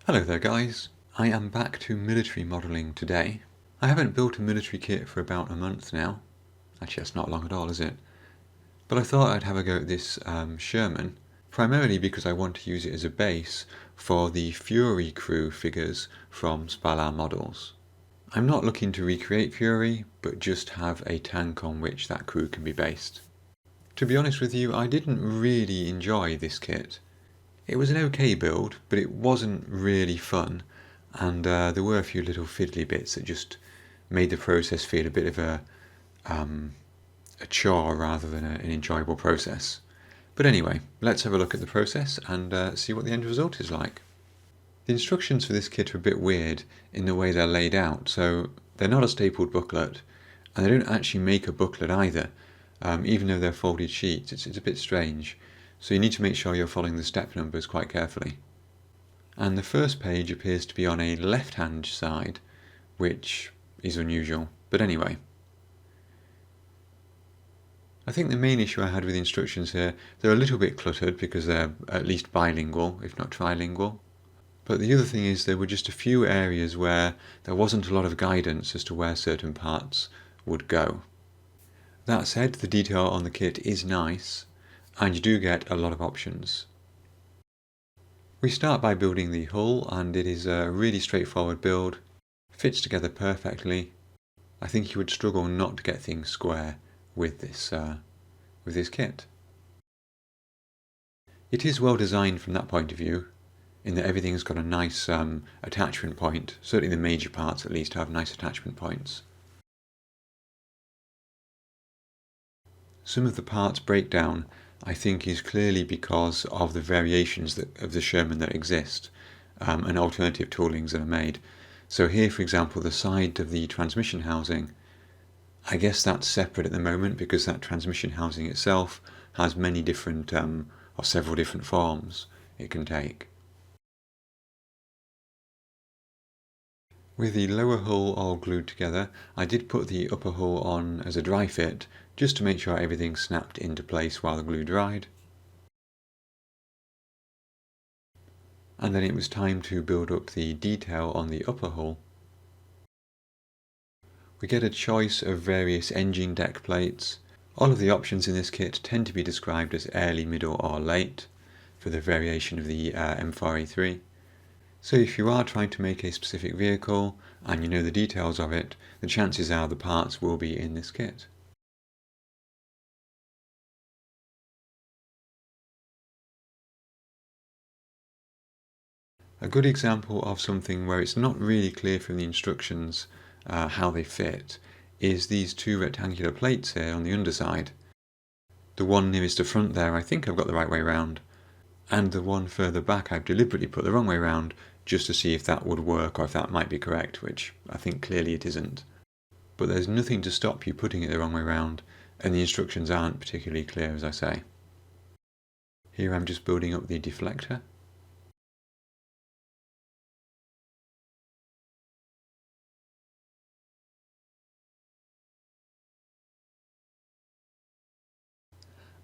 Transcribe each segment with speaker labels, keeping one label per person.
Speaker 1: Hello there guys, I am back to military modelling today. I haven't built a military kit for about a month now. Actually that's not long at all, is it? But I thought I'd have a go at this Sherman, primarily because I want to use it as a base for the Fury crew figures from Spalah Models. I'm not looking to recreate Fury, but just have a tank on which that crew can be based. To be honest with you, I didn't really enjoy this kit. It was an okay build, but it wasn't really fun, and there were a few little fiddly bits that just made the process feel a bit of a chore rather than an enjoyable process. But anyway, let's have a look at the process and see what the end result is like. The instructions for this kit are a bit weird in the way they're laid out, so they're not a stapled booklet, and they don't actually make a booklet either, even though they're folded sheets. It's a bit strange. So you need to make sure you're following the step numbers quite carefully. And the first page appears to be on a left-hand side, which is unusual, but anyway. I think the main issue I had with the instructions here, they're a little bit cluttered because they're at least bilingual, if not trilingual. But the other thing is there were just a few areas where there wasn't a lot of guidance as to where certain parts would go. That said, the detail on the kit is nice, and you do get a lot of options. We start by building the hull, and it is a really straightforward build, fits together perfectly. I think you would struggle not to get things square with this kit. It is well designed from that point of view, in that everything's got a nice attachment point. Certainly the major parts at least have nice attachment points. Some of the parts breakdown I think is clearly because of the variations of the Sherman that exist and alternative toolings that are made. So here, for example, the side of the transmission housing, I guess that's separate at the moment because that transmission housing itself has many different or several different forms it can take. With the lower hull all glued together, I did put the upper hull on as a dry fit, just to make sure everything snapped into place while the glue dried. And then it was time to build up the detail on the upper hull. We get a choice of various engine deck plates. All of the options in this kit tend to be described as early, middle or late, for the variation of the M4A3. So if you are trying to make a specific vehicle and you know the details of it, the chances are the parts will be in this kit. A good example of something where it's not really clear from the instructions how they fit is these two rectangular plates here on the underside. The one nearest the front there I think I've got the right way round, and the one further back I've deliberately put the wrong way round just to see if that would work or if that might be correct, which I think clearly it isn't. But there's nothing to stop you putting it the wrong way round, and the instructions aren't particularly clear, as I say. Here I'm just building up the deflector.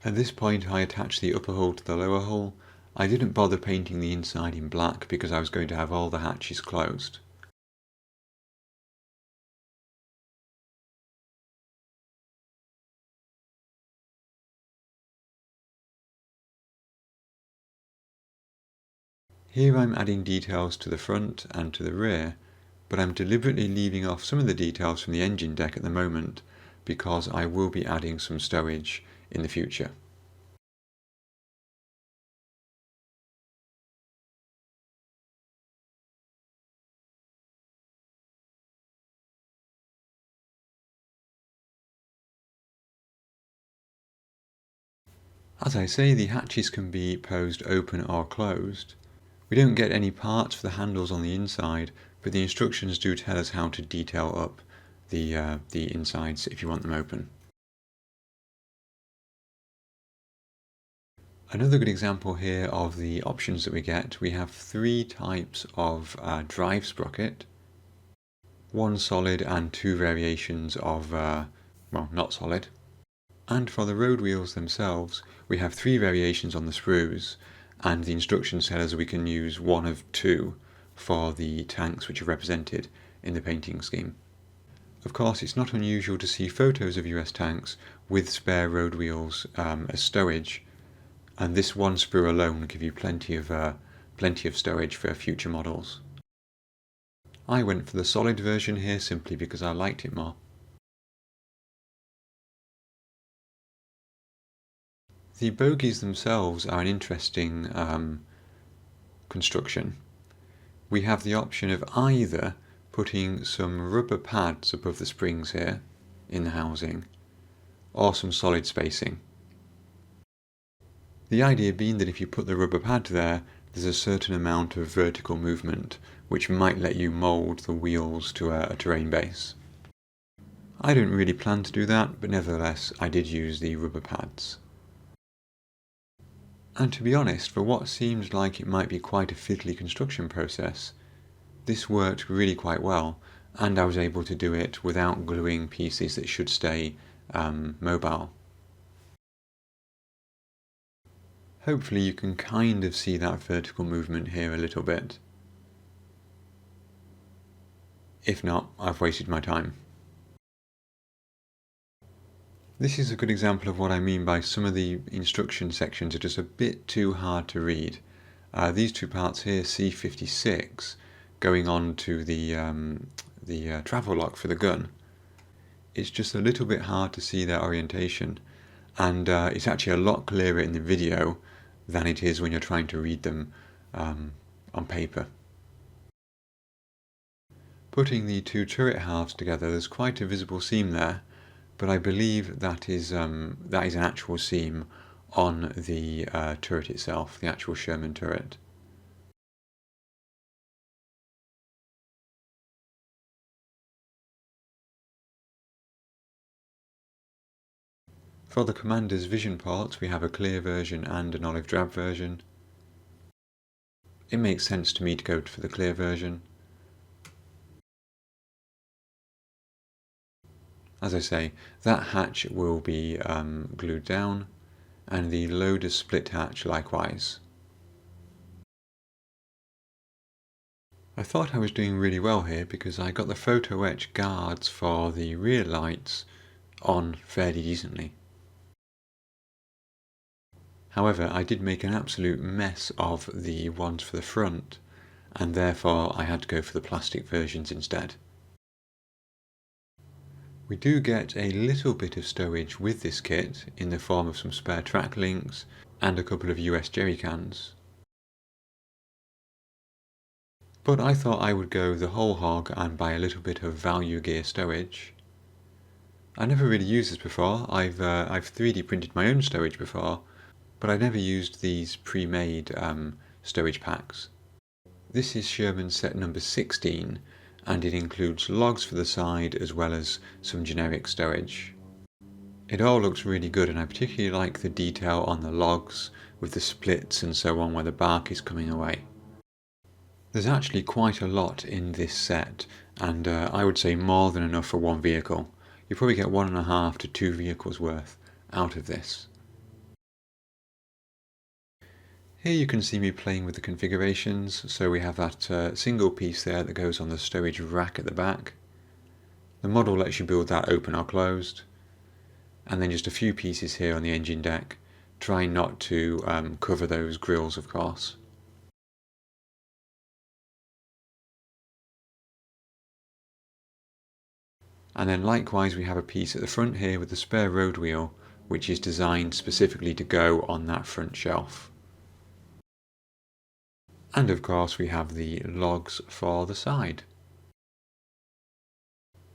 Speaker 1: At this point I attached the upper hull to the lower hull. I didn't bother painting the inside in black because I was going to have all the hatches closed. Here I'm adding details to the front and to the rear, but I'm deliberately leaving off some of the details from the engine deck at the moment because I will be adding some stowage in the future. As I say, the hatches can be posed open or closed. We don't get any parts for the handles on the inside, but the instructions do tell us how to detail up the insides if you want them open. Another good example here of the options that we get, we have three types of drive sprocket, one solid and two variations of, well, not solid. And for the road wheels themselves, we have three variations on the sprues, and the instructions tell us we can use one of two for the tanks which are represented in the painting scheme. Of course, it's not unusual to see photos of US tanks with spare road wheels as stowage, and this one sprue alone will give you plenty of stowage for future models. I went for the solid version here simply because I liked it more. The bogies themselves are an interesting construction. We have the option of either putting some rubber pads above the springs here in the housing, or some solid spacing. The idea being that if you put the rubber pad there, there's a certain amount of vertical movement which might let you mould the wheels to a terrain base. I don't really plan to do that, but nevertheless I did use the rubber pads. And to be honest, for what seemed like it might be quite a fiddly construction process, this worked really quite well, and I was able to do it without gluing pieces that should stay mobile. Hopefully you can kind of see that vertical movement here a little bit. If not, I've wasted my time. This is a good example of what I mean by some of the instruction sections are just a bit too hard to read. These two parts here, C56, going on to the travel lock for the gun, it's just a little bit hard to see their orientation, and it's actually a lot clearer in the video than it is when you're trying to read them on paper. Putting the two turret halves together, there's quite a visible seam there, but I believe that is an actual seam on the turret itself, the actual Sherman turret. For the commander's vision ports, we have a clear version and an olive drab version. It makes sense to me to go for the clear version. As I say, that hatch will be glued down, and the loader split hatch likewise. I thought I was doing really well here because I got the photo etch guards for the rear lights on fairly decently. However, I did make an absolute mess of the ones for the front, and therefore I had to go for the plastic versions instead. We do get a little bit of stowage with this kit in the form of some spare track links and a couple of US jerry cans. But I thought I would go the whole hog and buy a little bit of value gear stowage. I never really used this before. I've 3D printed my own stowage before, but I never used these pre-made stowage packs. This is Sherman set number 16, and it includes logs for the side as well as some generic stowage. It all looks really good, and I particularly like the detail on the logs with the splits and so on where the bark is coming away. There's actually quite a lot in this set, and I would say more than enough for one vehicle. You probably get 1.5 to 2 vehicles worth out of this. Here you can see me playing with the configurations. So we have that single piece there that goes on the stowage rack at the back. The model lets you build that open or closed. And then just a few pieces here on the engine deck, trying not to cover those grills, of course. And then likewise we have a piece at the front here with the spare road wheel, which is designed specifically to go on that front shelf. And of course we have the logs for the side.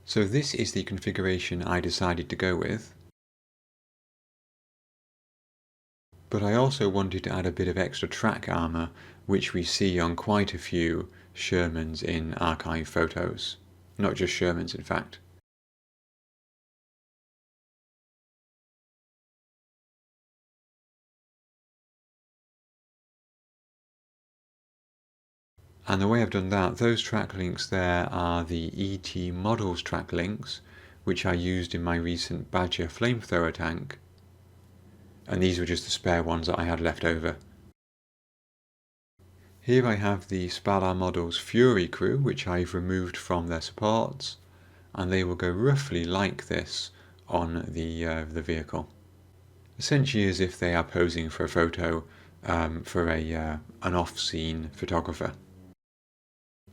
Speaker 1: So this is the configuration I decided to go with. But I also wanted to add a bit of extra track armour, which we see on quite a few Shermans in archive photos. Not just Shermans, in fact. And the way I've done that, those track links there are the ET Models track links, which I used in my recent Badger flamethrower tank. And these were just the spare ones that I had left over. Here I have the Spalah Models Fury crew, which I've removed from their supports, and they will go roughly like this on the vehicle. Essentially as if they are posing for a photo for an off-scene photographer.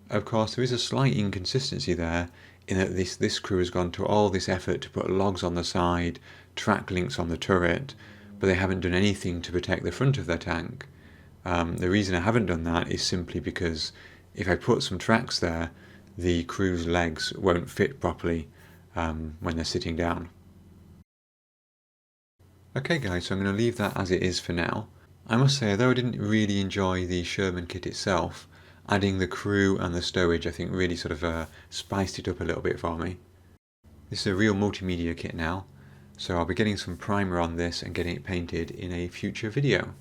Speaker 1: Of course, there is a slight inconsistency there in that this crew has gone to all this effort to put logs on the side, track links on the turret, but they haven't done anything to protect the front of their tank. The reason I haven't done that is simply because if I put some tracks there, the crew's legs won't fit properly when they're sitting down. Okay guys, so I'm going to leave that as it is for now. I must say, although I didn't really enjoy the Sherman kit itself, adding the crew and the stowage I think really sort of spiced it up a little bit for me. This is a real multimedia kit now, so I'll be getting some primer on this and getting it painted in a future video.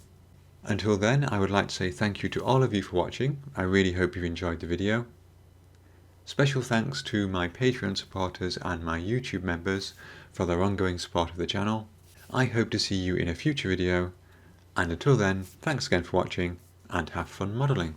Speaker 1: Until then, I would like to say thank you to all of you for watching. I really hope you've enjoyed the video. Special thanks to my Patreon supporters and my YouTube members for their ongoing support of the channel. I hope to see you in a future video, and until then, thanks again for watching and have fun modelling.